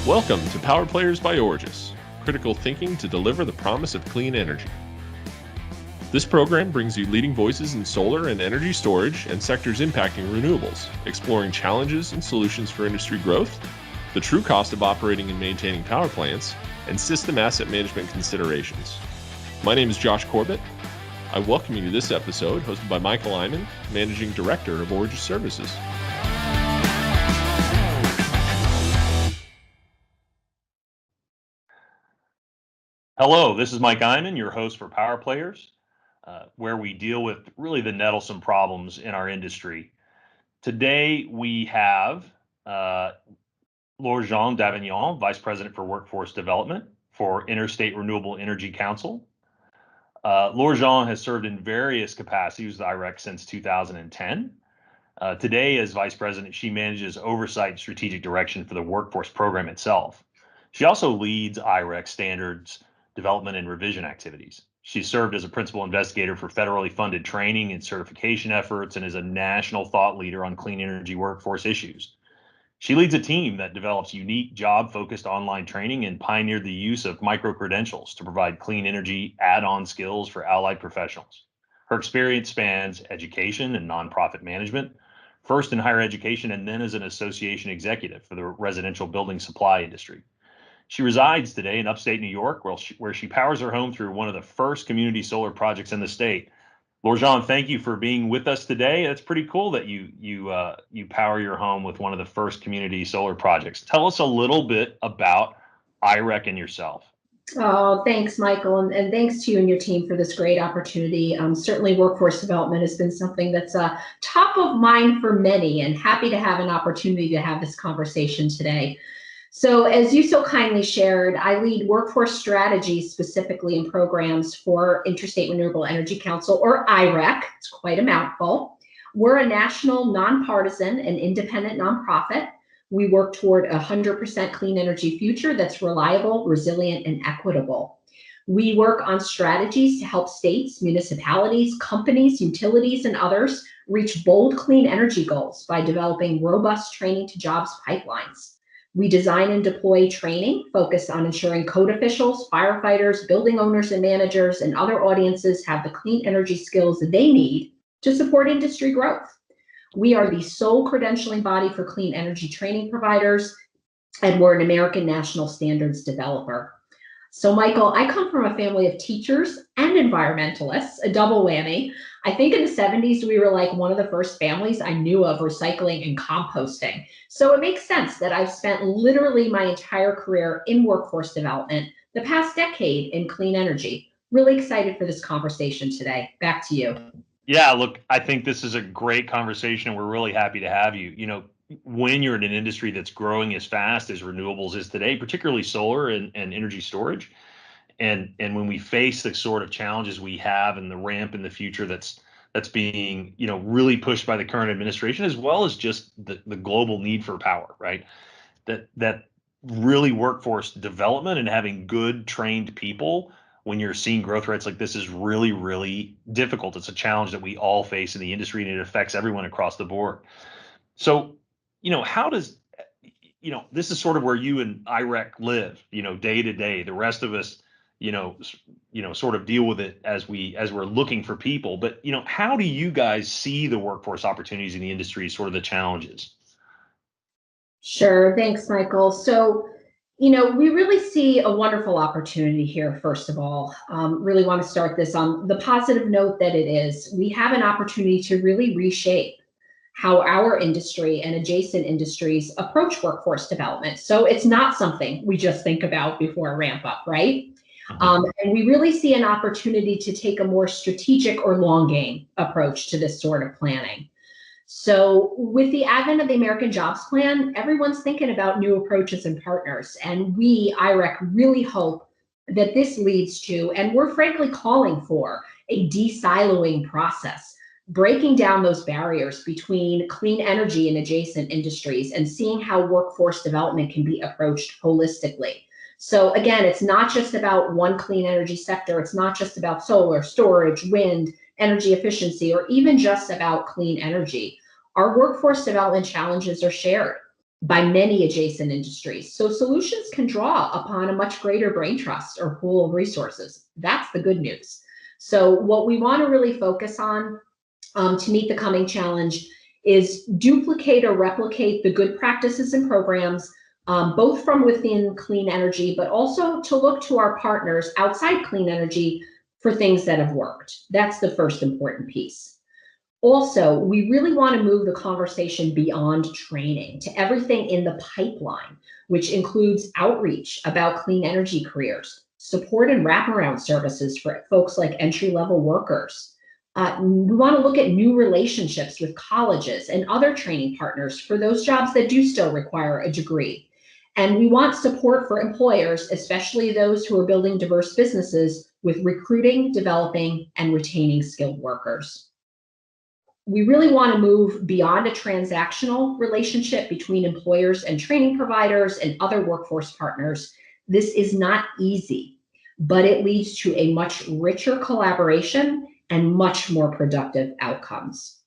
Welcome to Power Players by Origis, critical thinking to deliver the promise of clean energy. This program brings you leading voices in solar and energy storage and sectors impacting renewables, exploring challenges and solutions for industry growth, the true cost of operating and maintaining power plants, and system asset management considerations. My name is Josh Corbett. I welcome you to this episode hosted by Michael Eyman, Managing Director of Origis Services. Hello, this is Mike Eyman, your host for Power Players, where we deal with really the nettlesome problems in our industry. Today we have Laure-Jeanne Davignon, Vice President for Workforce Development for Interstate Renewable Energy Council. Laure-Jeanne has served in various capacities with IREC since 2010. Today, as Vice President, she manages oversight and strategic direction for the workforce program itself. She also leads IREC standards development and revision activities. She served as a principal investigator for federally funded training and certification efforts and is a national thought leader on clean energy workforce issues. She leads a team that develops unique job-focused online training and pioneered the use of micro-credentials to provide clean energy add-on skills for allied professionals. Her experience spans education and nonprofit management, first in higher education and then as an association executive for the residential building supply industry. She resides today in upstate New York, where she powers her home through one of the first community solar projects in the state. Laure-Jeanne, thank you for being with us today. It's pretty cool that you power your home with one of the first community solar projects. Tell us a little bit about IREC and yourself. Oh, thanks, Michael, and thanks to you and your team for this great opportunity. Certainly workforce development has been something that's top of mind for many, and happy to have an opportunity to have this conversation today. So as you so kindly shared, I lead workforce strategy specifically in programs for Interstate Renewable Energy Council, or IREC. It's quite a mouthful. We're a national, nonpartisan, and independent nonprofit. We work toward a 100% clean energy future that's reliable, resilient, and equitable. We work on strategies to help states, municipalities, companies, utilities, and others reach bold clean energy goals by developing robust training to jobs pipelines. We design and deploy training focused on ensuring code officials, firefighters, building owners and managers, and other audiences have the clean energy skills they need to support industry growth. We are the sole credentialing body for clean energy training providers, and we're an American National Standards developer. So, Michael, I come from a family of teachers and environmentalists, a double whammy. I think in the 70s, we were like one of the first families I knew of recycling and composting. So it makes sense that I've spent literally my entire career in workforce development, the past decade in clean energy. Really excited for this conversation today. Back to you. Yeah, look, I think this is a great conversation, and we're really happy to have you. You know, when you're in an industry that's growing as fast as renewables is today, particularly solar and energy storage, and when we face the sort of challenges we have and the ramp in the future that's being, you know, really pushed by the current administration, as well as just the global need for power, right? That really workforce development and having good trained people when you're seeing growth rates like this is really, really difficult. It's a challenge that we all face in the industry, and it affects everyone across the board. So, you know, how does, you know, this is sort of where you and IREC live, you know, day to day. The rest of us, you know, sort of deal with it as we're looking for people. But, you know, how do you guys see the workforce opportunities in the industry, sort of the challenges? Sure. Thanks, Michael. So, you know, we really see a wonderful opportunity here, first of all. Really want to start this on the positive note that it is. We have an opportunity to really reshape how our industry and adjacent industries approach workforce development. So it's not something we just think about before a ramp up, right? And we really see an opportunity to take a more strategic or long game approach to this sort of planning. So with the advent of the American Jobs Plan, everyone's thinking about new approaches and partners. And we, IREC, really hope that this leads to, and we're frankly calling for, a de-siloing process, breaking down those barriers between clean energy and adjacent industries and seeing how workforce development can be approached holistically. So again, it's not just about one clean energy sector. It's not just about solar, storage, wind, energy efficiency, or even just about clean energy. Our workforce development challenges are shared. by many adjacent industries. So solutions can draw upon a much greater brain trust or pool of resources. That's the good news. So what we want to really focus on to meet the coming challenge is duplicate or replicate the good practices and programs, both from within clean energy, but also to look to our partners outside clean energy for things that have worked. That's the first important piece. Also, we really want to move the conversation beyond training to everything in the pipeline, which includes outreach about clean energy careers, support and wraparound services for folks like entry-level workers. We want to look at new relationships with colleges and other training partners for those jobs that do still require a degree. And we want support for employers, especially those who are building diverse businesses, with recruiting, developing, and retaining skilled workers. We really want to move beyond a transactional relationship between employers and training providers and other workforce partners. This is not easy, but it leads to a much richer collaboration and much more productive outcomes.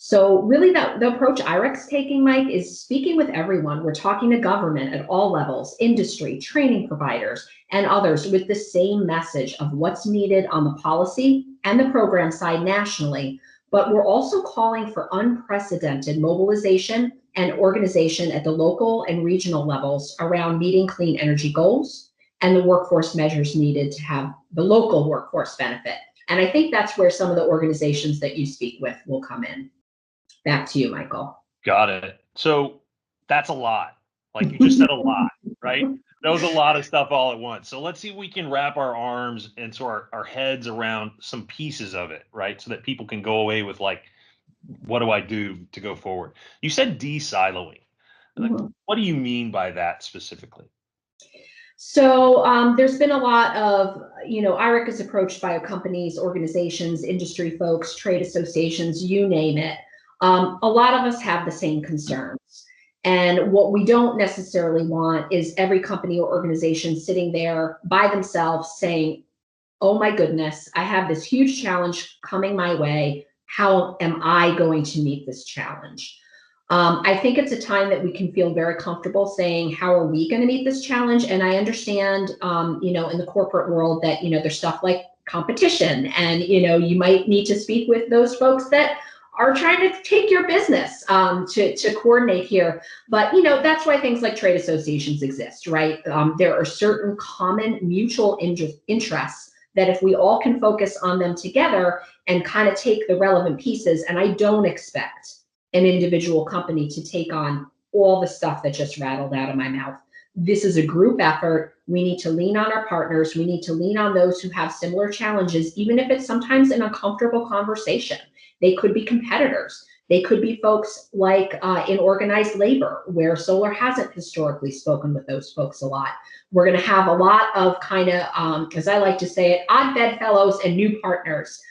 So really the approach IREC's taking, Mike, is speaking with everyone. We're talking to government at all levels, industry, training providers, and others with the same message of what's needed on the policy and the program side nationally. But we're also calling for unprecedented mobilization and organization at the local and regional levels around meeting clean energy goals and the workforce measures needed to have the local workforce benefit. And I think that's where some of the organizations that you speak with will come in. Back to you, Michael. Got it. So that's a lot. Like you just said, a lot, right? That was a lot of stuff all at once. So let's see if we can wrap our arms and so our heads around some pieces of it, right? So that people can go away with like, what do I do to go forward? You said de-siloing. Like, what do you mean by that specifically? So there's been a lot of, IREC is approached by companies, organizations, industry folks, trade associations, you name it. A lot of us have the same concerns. And what we don't necessarily want is every company or organization sitting there by themselves saying, oh my goodness, I have this huge challenge coming my way. How am I going to meet this challenge? I think it's a time that we can feel very comfortable saying, how are we going to meet this challenge? And I understand, in the corporate world that, there's stuff like competition and, you might need to speak with those folks that are trying to take your business to coordinate here. But, that's why things like trade associations exist, right? There are certain common mutual interests that if we all can focus on them together and kind of take the relevant pieces, and I don't expect an individual company to take on all the stuff that just rattled out of my mouth. This is a group effort. We need to lean on our partners. We need to lean on those who have similar challenges, even if it's sometimes an uncomfortable conversation. They could be competitors. They could be folks like in organized labor, where solar hasn't historically spoken with those folks a lot. We're going to have a lot of kind of, as I like to say it, odd bedfellows and new partners.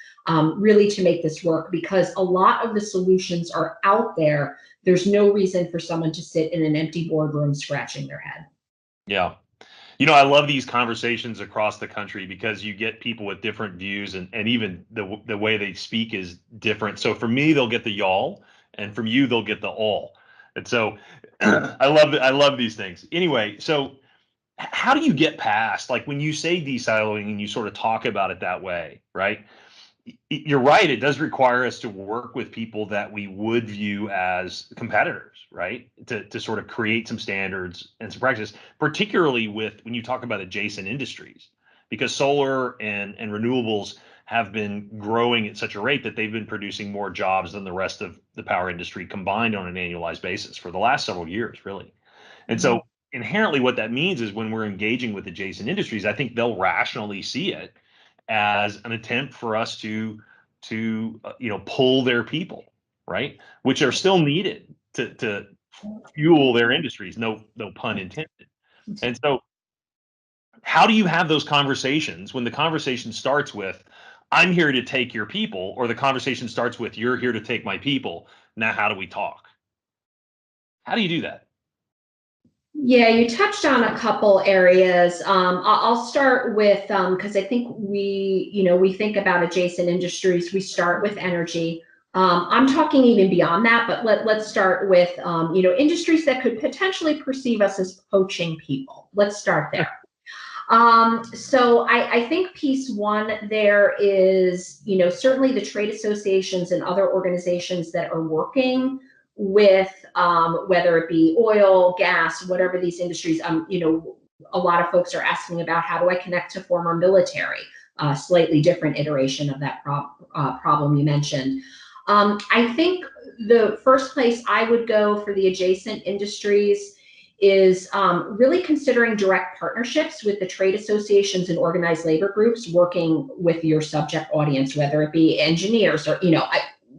Really to make this work, because a lot of the solutions are out there. There's no reason for someone to sit in an empty boardroom scratching their head. Yeah. I love these conversations across the country because you get people with different views and even the way they speak is different. So for me, they'll get the y'all, and from you, they'll get the all. And so I love these things. Anyway, so how do you get past, like when you say de-siloing and you sort of talk about it that way, right? You're right. It does require us to work with people that we would view as competitors, right? To sort of create some standards and some practices, particularly when you talk about adjacent industries, because solar and renewables have been growing at such a rate that they've been producing more jobs than the rest of the power industry combined on an annualized basis for the last several years, really. And so inherently what that means is when we're engaging with adjacent industries, I think they'll rationally see it as an attempt for us to pull their people, right? Which are still needed to fuel their industries. No pun intended. And so how do you have those conversations when the conversation starts with, I'm here to take your people, or the conversation starts with, you're here to take my people. Now, how do we talk? How do you do that? Yeah, you touched on a couple areas. I'll start with, because I think we think about adjacent industries. We start with energy. I'm talking even beyond that, but let's start with, industries that could potentially perceive us as poaching people. Let's start there. So I think piece one there is, certainly the trade associations and other organizations that are working with, whether it be oil, gas, whatever these industries, a lot of folks are asking about how do I connect to former military, slightly different iteration of that problem you mentioned. I think the first place I would go for the adjacent industries is really considering direct partnerships with the trade associations and organized labor groups working with your subject audience, whether it be engineers or,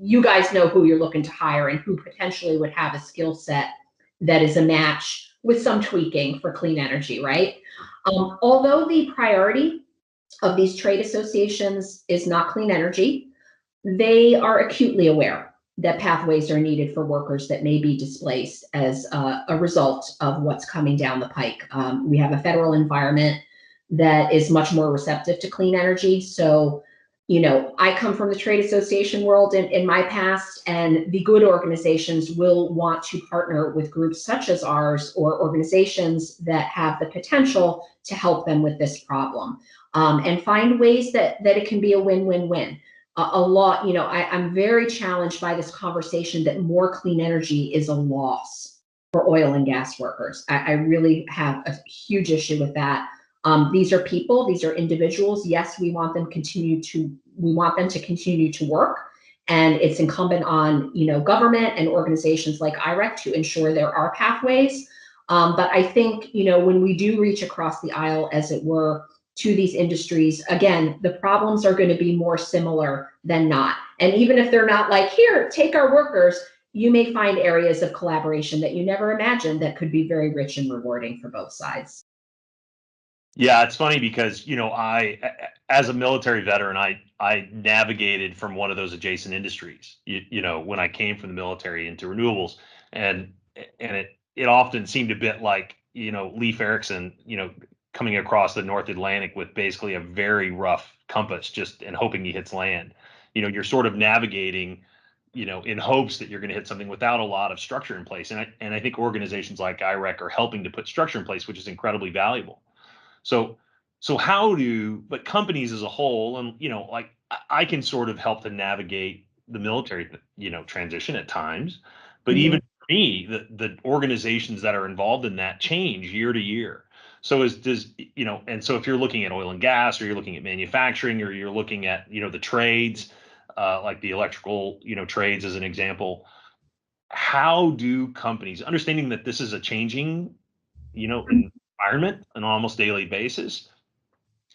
you guys know who you're looking to hire and who potentially would have a skill set that is a match with some tweaking for clean energy, right? Although the priority of these trade associations is not clean energy, they are acutely aware that pathways are needed for workers that may be displaced as a result of what's coming down the pike. We have a federal environment that is much more receptive to clean energy. So, I come from the trade association world in my past, and the good organizations will want to partner with groups such as ours or organizations that have the potential to help them with this problem, and find ways that it can be a win-win-win. A lot, I'm very challenged by this conversation that more clean energy is a loss for oil and gas workers. I really have a huge issue with that. These are people, these are individuals. Yes, we want them to continue to work, and it's incumbent on government and organizations like IREC to ensure there are pathways. But I think when we do reach across the aisle, as it were, to these industries, again, the problems are going to be more similar than not. And even if they're not like, here, take our workers, you may find areas of collaboration that you never imagined that could be very rich and rewarding for both sides. Yeah, it's funny because, I, as a military veteran, I navigated from one of those adjacent industries, when I came from the military into renewables, and it often seemed a bit like, Leif Erikson, coming across the North Atlantic with basically a very rough compass, just and hoping he hits land. You're sort of navigating, in hopes that you're going to hit something without a lot of structure in place. And I think organizations like IREC are helping to put structure in place, which is incredibly valuable. So but companies as a whole, and like I can sort of help to navigate the military, transition at times, but even for me, the organizations that are involved in that change year to year. So and so if you're looking at oil and gas, or you're looking at manufacturing, or you're looking at, the trades, like the electrical, trades as an example, how do companies, understanding that this is a changing, environment on an almost daily basis,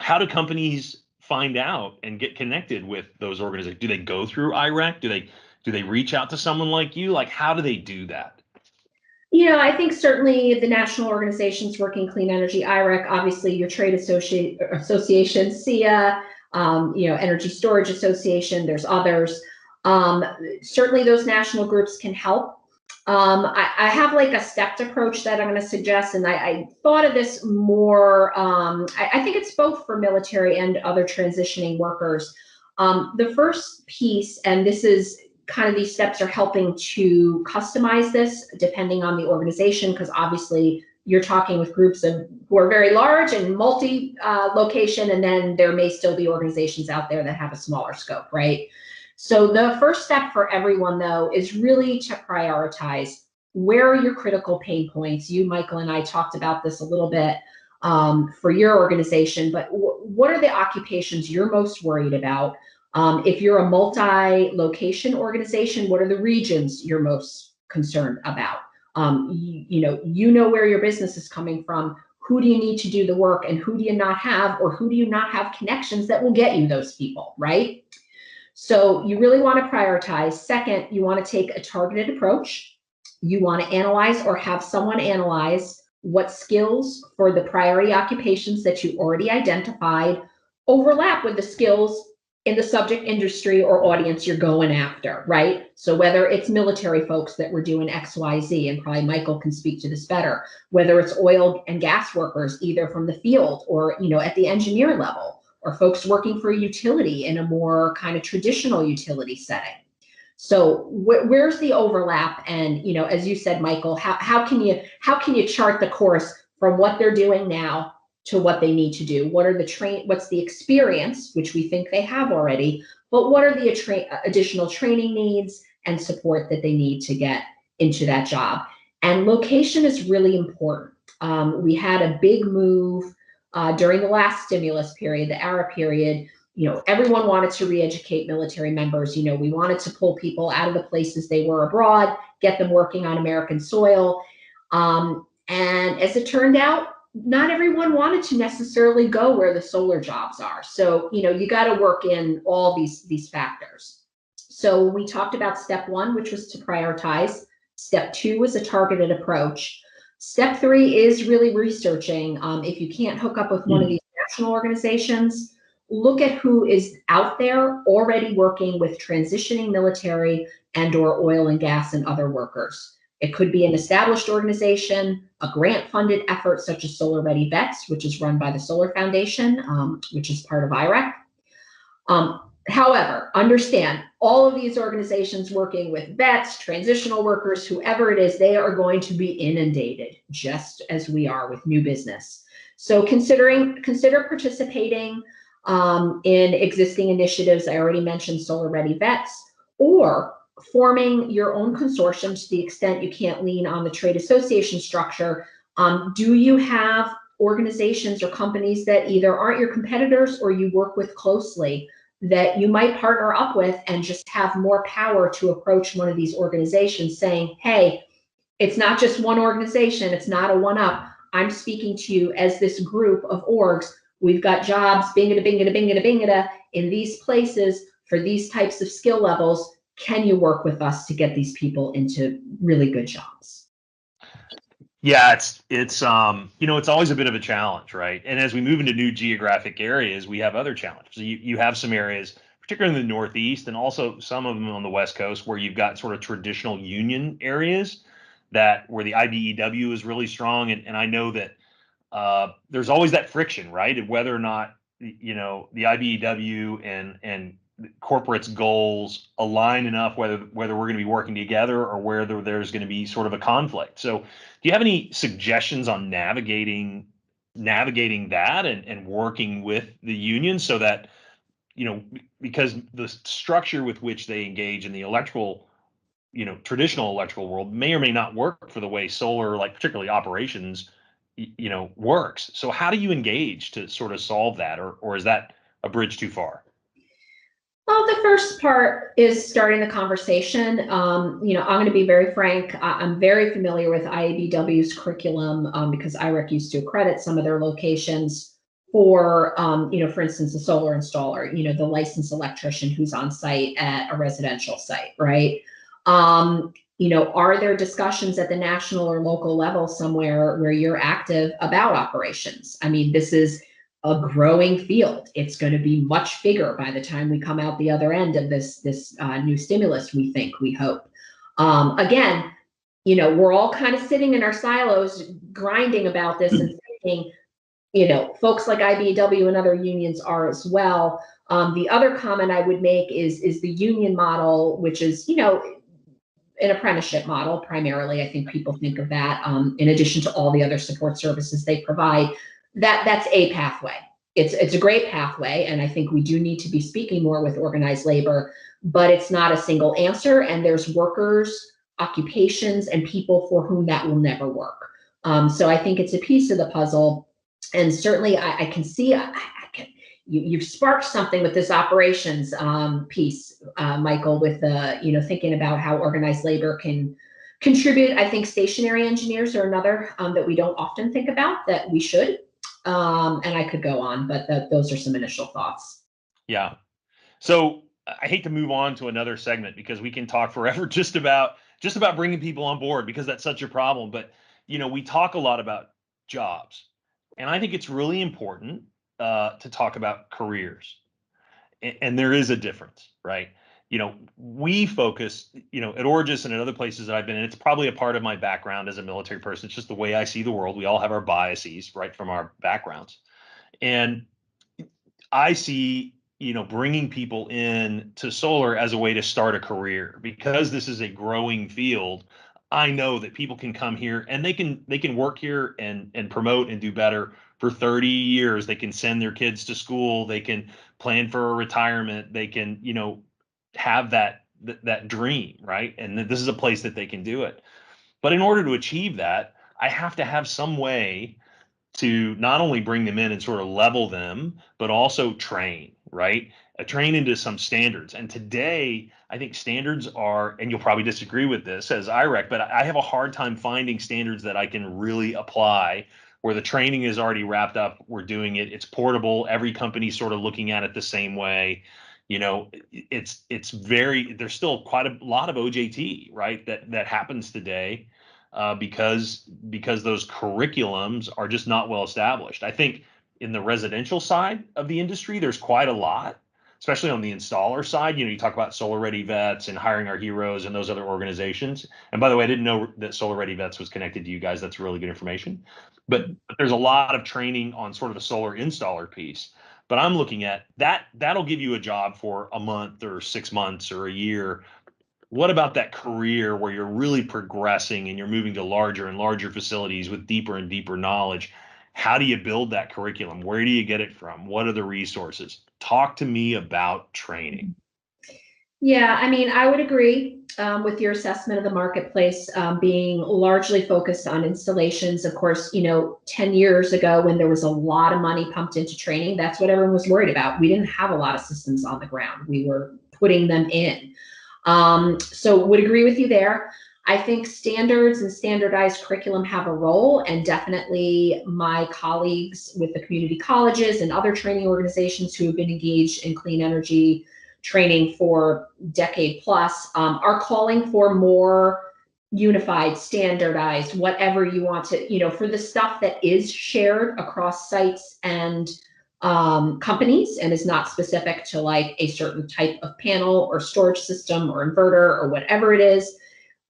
how do companies find out and get connected with those organizations? Do they go through IREC? Do they reach out to someone like you? Like, how do they do that? I think certainly the national organizations working clean energy, IREC, obviously your trade association, SEIA, Energy Storage Association, there's others. Certainly those national groups can help. I have like a stepped approach that I'm going to suggest, and I thought of this more. I think it's both for military and other transitioning workers. The first piece, and this is kind of, these steps are helping to customize this depending on the organization, because obviously you're talking with groups who are very large and multi-location, and then there may still be organizations out there that have a smaller scope, right? So the first step for everyone, though, is really to prioritize where are your critical pain points. You, Michael, and I talked about this a little bit for your organization, but what are the occupations you're most worried about? If you're a multi-location organization, what are the regions you're most concerned about? You know where your business is coming from. Who do you need to do the work, and who do you not have, or who do you not have connections that will get you those people, right? So you really want to prioritize. Second, you want to take a targeted approach. You want to analyze, or have someone analyze, what skills for the priority occupations that you already identified overlap with the skills in the subject industry or audience you're going after, right? So whether it's military folks that were doing X, Y, Z, and probably Michael can speak to this better, whether it's oil and gas workers, either from the field or, at the engineer level, or folks working for a utility in a more kind of traditional utility setting. So where's the overlap? And, as you said, Michael, how can you chart the course from what they're doing now to what they need to do? What's the experience, which we think they have already, but what are the additional training needs and support that they need to get into that job? And location is really important. We had a big move during the last stimulus period, the ARA period. Everyone wanted to re-educate military members. We wanted to pull people out of the places they were abroad, get them working on American soil. And as it turned out, not everyone wanted to necessarily go where the solar jobs are. So, you got to work in all these factors. So we talked about step 1, which was to prioritize. Step 2 was a targeted approach. Step 3 is really researching. If you can't hook up with one of these national organizations, look at who is out there already working with transitioning military and/or oil and gas and other workers. It could be an established organization, a grant-funded effort such as Solar Ready Vets, which is run by the Solar Foundation, which is part of IREC. However, understand all of these organizations working with vets, transitional workers, whoever it is, they are going to be inundated, just as we are with new business. So consider participating in existing initiatives. I already mentioned Solar Ready Vets, or forming your own consortium to the extent you can't lean on the trade association structure. Do you have organizations or companies that either aren't your competitors or you work with closely that you might partner up with and just have more power to approach one of these organizations saying, hey, it's not just one organization, it's not a one-up. I'm speaking to you as this group of orgs. We've got jobs, bingada, bingada, bingada, bingada, in these places for these types of skill levels. Can you work with us to get these people into really good jobs? Yeah, it's always a bit of a challenge, right? And as we move into new geographic areas, we have other challenges. You have some areas, particularly in the Northeast, and also some of them on the West Coast, where you've got sort of traditional union areas where the IBEW is really strong, and I know that there's always that friction, right, of whether or not the IBEW and corporate's goals align enough, whether we're going to be working together or whether there's going to be sort of a conflict. So do you have any suggestions on navigating that and working with the union so that, because the structure with which they engage in the electrical, traditional electrical world may or may not work for the way solar, like particularly operations, works. So how do you engage to sort of solve that, or is that a bridge too far? Well, the first part is starting the conversation. I'm going to be very frank. I'm very familiar with IABW's curriculum because IREC used to accredit some of their locations for, for instance, a solar installer, the licensed electrician who's on site at a residential site, right? Are there discussions at the national or local level somewhere where you're active about operations? I mean, this is a growing field. It's going to be much bigger by the time we come out the other end of this new stimulus, we hope. Again, we're all kind of sitting in our silos grinding about this and thinking, folks like IBEW and other unions are as well. The other comment I would make is the union model, which is, an apprenticeship model primarily. I think people think of that in addition to all the other support services they provide. That's a pathway. It's a great pathway, and I think we do need to be speaking more with organized labor, but it's not a single answer, and there's workers, occupations, and people for whom that will never work. So I think it's a piece of the puzzle, and certainly I can see you've sparked something with this operations piece, Michael, with thinking about how organized labor can contribute. I think stationary engineers are another that we don't often think about that we should. And I could go on, but those are some initial thoughts. Yeah. So I hate to move on to another segment because we can talk forever just about bringing people on board, because that's such a problem. But, we talk a lot about jobs, and I think it's really important to talk about careers. And there is a difference, right? We focus, at Origis and at other places that I've been in, it's probably a part of my background as a military person. It's just the way I see the world. We all have our biases, right, from our backgrounds. And I see bringing people in to solar as a way to start a career, because this is a growing field. I know that people can come here and they can work here and promote and do better for 30 years. They can send their kids to school. They can plan for a retirement. They can, have that dream, right? And this is a place that they can do it. But in order to achieve that, I have to have some way to not only bring them in and sort of level them, but also train, right? Train into some standards. And today, I think standards are, and you'll probably disagree with this as IREC, but I have a hard time finding standards that I can really apply where the training is already wrapped up. We're doing it. It's portable. Every company's sort of looking at it the same way. There's still quite a lot of OJT, right? That happens today. Because those curriculums are just not well established. I think in the residential side of the industry, there's quite a lot, especially on the installer side. You talk about Solar Ready Vets and Hiring Our Heroes and those other organizations. And by the way, I didn't know that Solar Ready Vets was connected to you guys. That's really good information. But there's a lot of training on sort of the solar installer piece. But I'm looking at that. That'll give you a job for a month or 6 months or a year. What about that career where you're really progressing and you're moving to larger and larger facilities with deeper and deeper knowledge? How do you build that curriculum? Where do you get it from? What are the resources? Talk to me about training. Yeah, I mean, I would agree with your assessment of the marketplace being largely focused on installations. Of course, 10 years ago when there was a lot of money pumped into training, that's what everyone was worried about. We didn't have a lot of systems on the ground. We were putting them in. So would agree with you there. I think standards and standardized curriculum have a role, and definitely my colleagues with the community colleges and other training organizations who have been engaged in clean energy training for decade plus are calling for more unified, standardized, whatever you want to, for the stuff that is shared across sites and companies and is not specific to like a certain type of panel or storage system or inverter or whatever it is.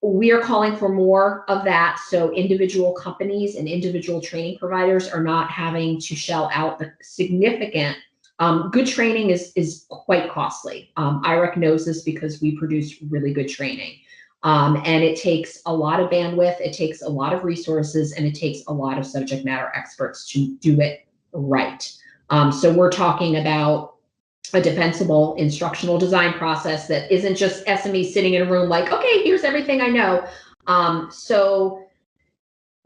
We are calling for more of that, so individual companies and individual training providers are not having to shell out the significant. Good training is quite costly. IREC knows this because we produce really good training. And it takes a lot of bandwidth, it takes a lot of resources, and it takes a lot of subject matter experts to do it right. So we're talking about a defensible instructional design process that isn't just SME sitting in a room like, okay, here's everything I know. So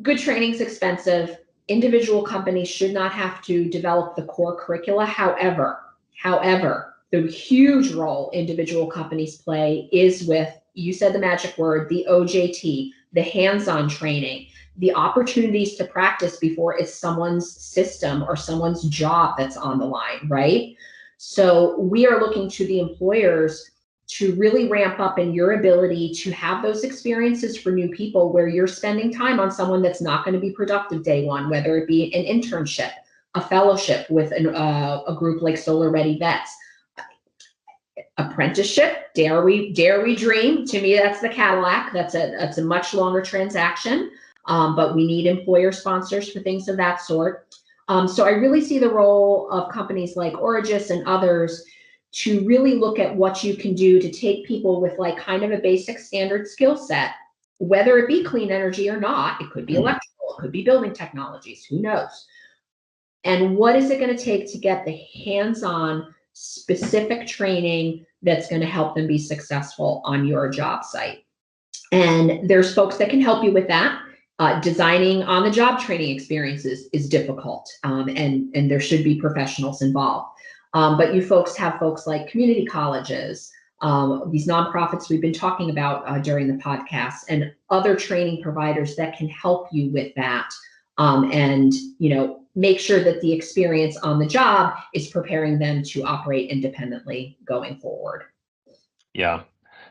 good training is expensive. Individual companies should not have to develop the core curricula. However, the huge role individual companies play is with, you said the magic word, the OJT, the hands-on training, the opportunities to practice before it's someone's system or someone's job that's on the line, right? So we are looking to the employers to really ramp up in your ability to have those experiences for new people where you're spending time on someone that's not going to be productive day one, whether it be an internship, a fellowship with a group like Solar Ready Vets, apprenticeship, dare we dream. To me, that's the Cadillac. That's a much longer transaction, but we need employer sponsors for things of that sort. So I really see the role of companies like Origis and others to really look at what you can do to take people with like kind of a basic standard skill set, whether it be clean energy or not. It could be electrical, it could be building technologies, who knows? And what is it going to take to get the hands-on specific training that's going to help them be successful on your job site? And there's folks that can help you with that. Designing on-the-job training experiences is difficult, and there should be professionals involved. But you folks have folks like community colleges, these nonprofits we've been talking about during the podcast, and other training providers that can help you with that, and make sure that the experience on the job is preparing them to operate independently going forward. Yeah.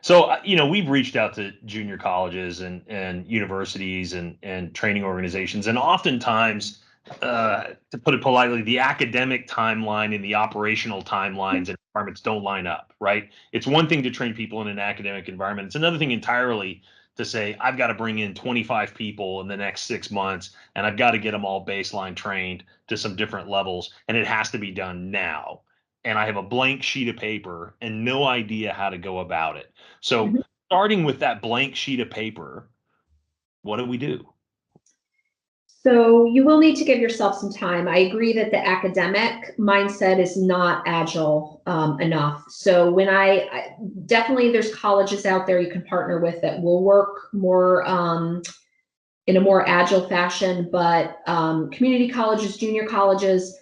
So, we've reached out to junior colleges and universities and training organizations, and oftentimes, to put it politely, the academic timeline and the operational timelines and requirements don't line up, right? It's one thing to train people in an academic environment. It's another thing entirely to say, I've got to bring in 25 people in the next 6 months, and I've got to get them all baseline trained to some different levels, and it has to be done now. and I have a blank sheet of paper and no idea how to go about it. So Mhm. starting with that blank sheet of paper, what do we do? So you will need to give yourself some time. I agree that the academic mindset is not agile enough. So when I definitely, there's colleges out there you can partner with that will work more in a more agile fashion, but community colleges, junior colleges,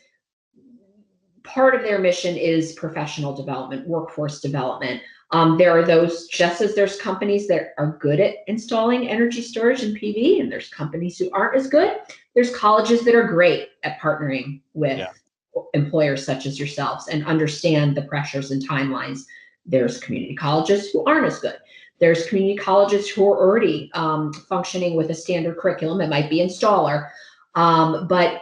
part of their mission is professional development, workforce development. There are those, just as there's companies that are good at installing energy storage and PV, and there's companies who aren't as good. There's colleges that are great at partnering with Yeah. employers such as yourselves and understand the pressures and timelines. There's community colleges who aren't as good. There's community colleges who are already functioning with a standard curriculum. It might be installer, but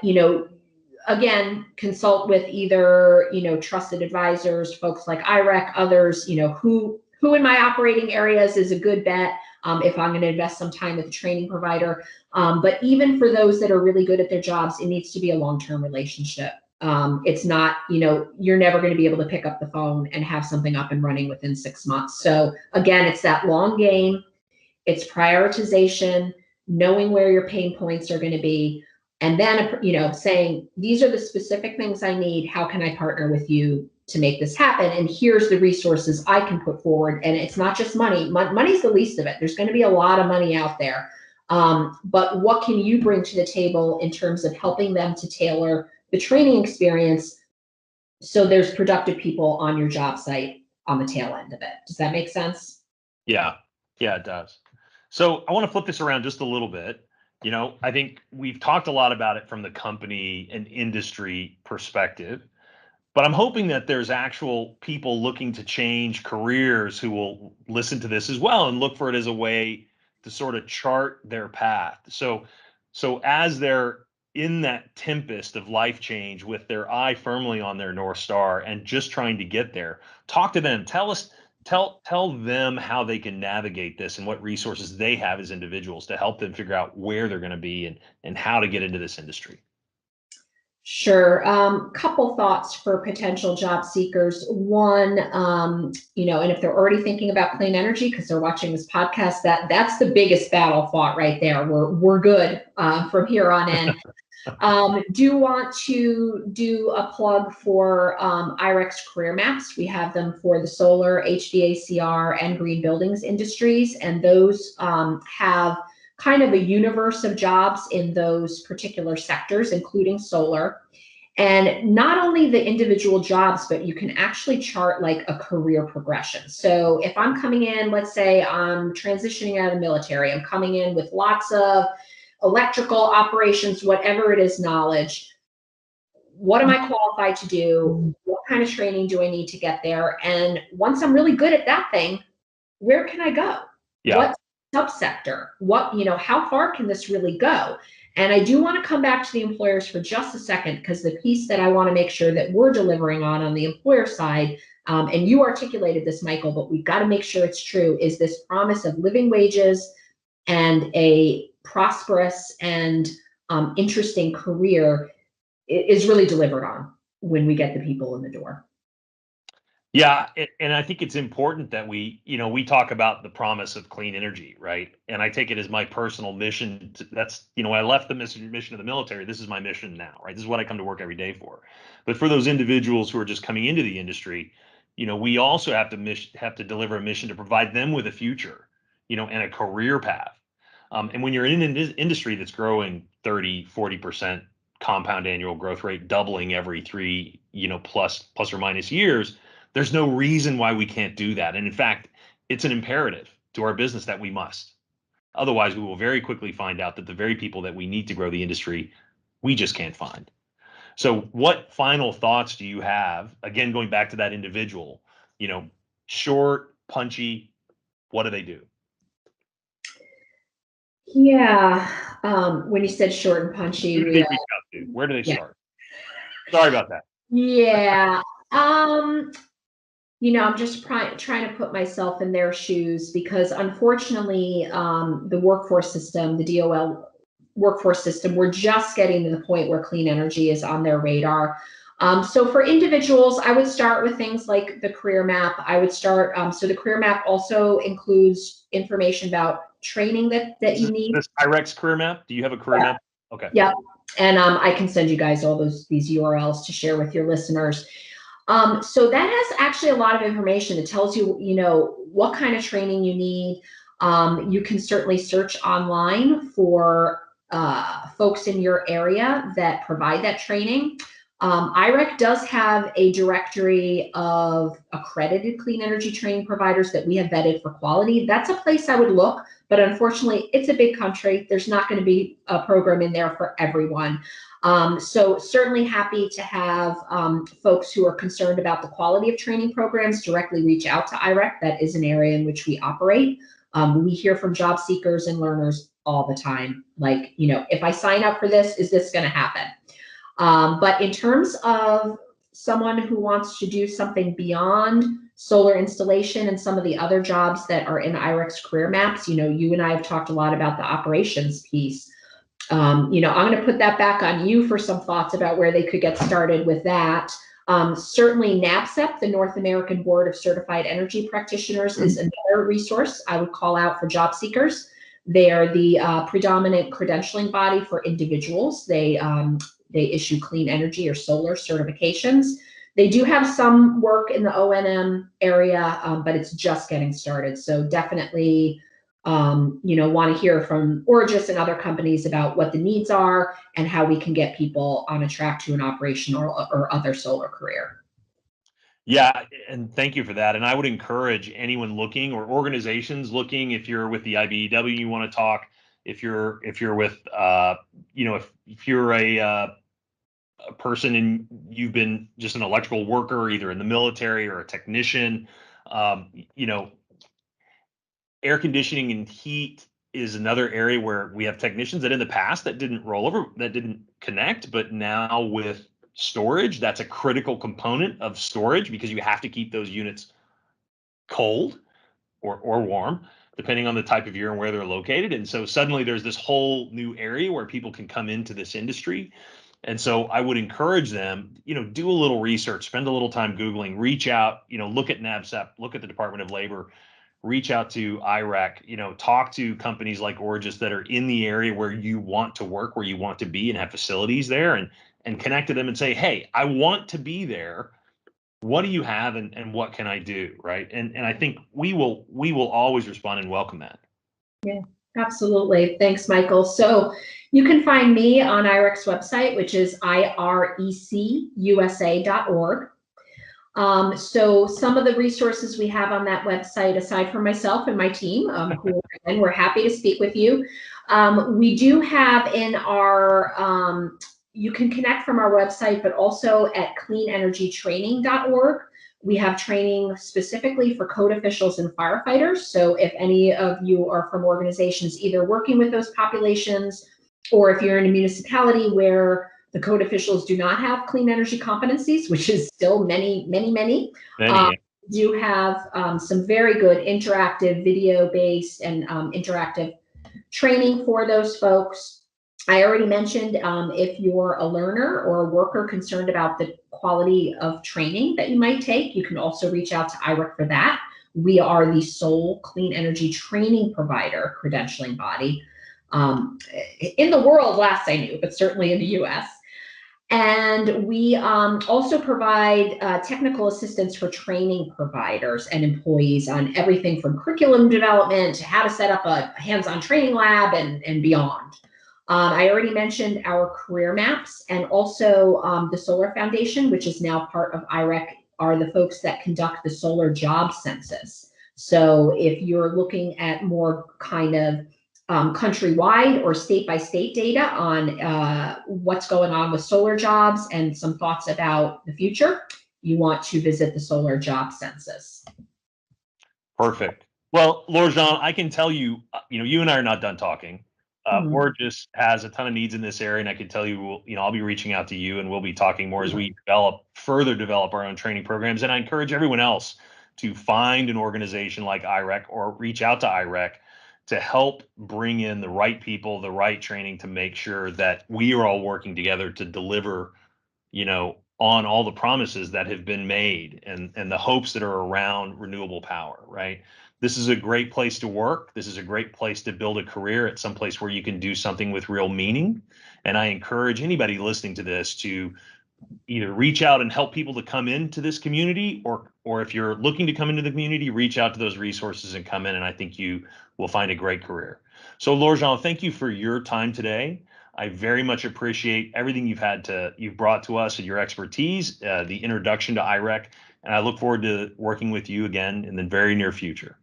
again, consult with either, trusted advisors, folks like IREC, others, who in my operating areas is a good bet if I'm going to invest some time with a training provider. But even for those that are really good at their jobs, it needs to be a long-term relationship. It's not, you're never going to be able to pick up the phone and have something up and running within 6 months. So again, it's that long game. It's prioritization, knowing where your pain points are going to be, and then, saying, these are the specific things I need. How can I partner with you to make this happen? And here's the resources I can put forward. And it's not just money. Money's the least of it. There's going to be a lot of money out there. But what can you bring to the table in terms of helping them to tailor the training experience so there's productive people on your job site on the tail end of it? Does that make sense? Yeah, it does. So I want to flip this around just a little bit. I think we've talked a lot about it from the company and industry perspective, but I'm hoping that there's actual people looking to change careers who will listen to this as well and look for it as a way to sort of chart their path. So as they're in that tempest of life change with their eye firmly on their North Star and just trying to get there, talk to them. Tell them how they can navigate this and what resources they have as individuals to help them figure out where they're going to be and how to get into this industry. Sure. Couple thoughts for potential job seekers. One, and if they're already thinking about clean energy because they're watching this podcast, that's the biggest battle fought right there. We're good from here on in. Do want to do a plug for IREC's career maps. We have them for the solar, HVACR, and green buildings industries, and those have kind of a universe of jobs in those particular sectors, including solar. And not only the individual jobs, but you can actually chart like a career progression. So if I'm coming in, let's say I'm transitioning out of the military, I'm coming in with lots of electrical operations, whatever it is, knowledge. What am I qualified to do? What kind of training do I need to get there? And once I'm really good at that thing, where can I go? Yeah. What subsector? How far can this really go? And I do want to come back to the employers for just a second, because the piece that I want to make sure that we're delivering on the employer side, and you articulated this, Michael, but we've got to make sure it's true, is this promise of living wages and a prosperous and interesting career is really delivered on when we get the people in the door. Yeah, and I think it's important that we talk about the promise of clean energy, right? And I take it as my personal mission. I left the mission of the military. This is my mission now, right? This is what I come to work every day for. But for those individuals who are just coming into the industry, we also have to deliver a mission to provide them with a future, and a career path. And when you're in an industry that's growing 30, 40% compound annual growth rate, doubling every 3, plus or minus years, there's no reason why we can't do that. And in fact, it's an imperative to our business that we must. Otherwise, we will very quickly find out that the very people that we need to grow the industry, we just can't find. So what final thoughts do you have? Again, going back to that individual, short, punchy, what do they do? Yeah. When you said short and punchy, Who do they reach out to? Where do they start? Sorry about that. Yeah. I'm just trying to put myself in their shoes, because unfortunately, the workforce system, the DOL workforce system, we're just getting to the point where clean energy is on their radar. So for individuals, I would start with things like the career map. I would start, so the career map also includes information about training that you need. This IREC's career map? Do you have a career map? Okay. Yeah. And I can send you guys all these URLs to share with your listeners. So that has actually a lot of information. It tells you, what kind of training you need. You can certainly search online for folks in your area that provide that training. IREC does have a directory of accredited clean energy training providers that we have vetted for quality. That's a place I would look, but unfortunately, it's a big country. There's not going to be a program in there for everyone. So certainly happy to have folks who are concerned about the quality of training programs directly reach out to IREC. That is an area in which we operate. We hear from job seekers and learners all the time, like, if I sign up for this, is this going to happen? But in terms of someone who wants to do something beyond solar installation and some of the other jobs that are in IREC's career maps, you and I have talked a lot about the operations piece. I'm going to put that back on you for some thoughts about where they could get started with that. Certainly NABCEP, the North American Board of Certified Energy Practitioners, is another resource I would call out for job seekers. They are the predominant credentialing body for individuals. They issue clean energy or solar certifications. They do have some work in the O&M area, but it's just getting started. So definitely, want to hear from Origis and other companies about what the needs are and how we can get people on a track to an operational or other solar career. Yeah, and thank you for that. And I would encourage anyone looking or organizations looking, if you're with the IBEW, you want to talk, if you're with, if you're a person and you've been just an electrical worker, either in the military or a technician, air conditioning and heat is another area where we have technicians that in the past that didn't roll over, that didn't connect, but now with storage, that's a critical component of storage because you have to keep those units cold or warm, depending on the type of year and where they're located. And so suddenly there's this whole new area where people can come into this industry. And so I would encourage them, do a little research, spend a little time Googling, reach out, look at NABCEP, look at the Department of Labor, reach out to IREC, talk to companies like Origis that are in the area where you want to work, where you want to be and have facilities there, and connect to them and say, hey, I want to be there. What do you have and what can I do? Right. And I think we will always respond and welcome that. Yeah, absolutely. Thanks, Michael. So you can find me on IREC's website, which is irecusa.org. So some of the resources we have on that website, aside from myself and my team, and we're happy to speak with you. We do have in our, you can connect from our website, but also at cleanenergytraining.org. We have training specifically for code officials and firefighters. So if any of you are from organizations either working with those populations, or if you're in a municipality where the code officials do not have clean energy competencies, which is still many. You have some very good interactive video-based and interactive training for those folks. I already mentioned if you're a learner or a worker concerned about the quality of training that you might take, you can also reach out to IREC for that. We are the sole clean energy training provider credentialing body in the world, last I knew, but certainly in the US. And we also provide technical assistance for training providers and employees on everything from curriculum development to how to set up a hands-on training lab and beyond. I already mentioned our career maps, and also the Solar Foundation, which is now part of IREC, are the folks that conduct the solar job census. So if you're looking at more kind of countrywide or state-by-state data on what's going on with solar jobs and some thoughts about the future, you want to visit the solar job census. Perfect. Well, Laure-Jeanne, I can tell you, you and I are not done talking. Origis has a ton of needs in this area, and I can tell you, I'll be reaching out to you, and we'll be talking more as we further develop our own training programs. And I encourage everyone else to find an organization like IREC or reach out to IREC to help bring in the right people, the right training to make sure that we are all working together to deliver, on all the promises that have been made and the hopes that are around renewable power, right? This is a great place to work. This is a great place to build a career at some place where you can do something with real meaning. And I encourage anybody listening to this to either reach out and help people to come into this community, or if you're looking to come into the community, reach out to those resources and come in, and I think you will find a great career. So Laure-Jeanne, thank you for your time today. I very much appreciate everything you've brought to us and your expertise, the introduction to IREC, and I look forward to working with you again in the very near future.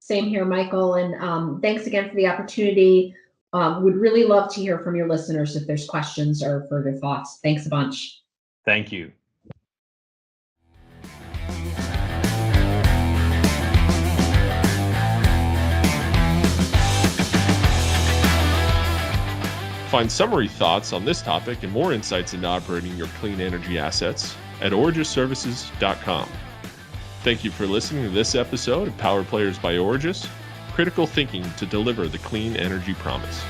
Same here, Michael, and thanks again for the opportunity. Would really love to hear from your listeners if there's questions or further thoughts. Thanks a bunch. Thank you. Find summary thoughts on this topic and more insights into operating your clean energy assets at origisservices.com. Thank you for listening to this episode of Power Players by Origis, critical thinking to deliver the clean energy promise.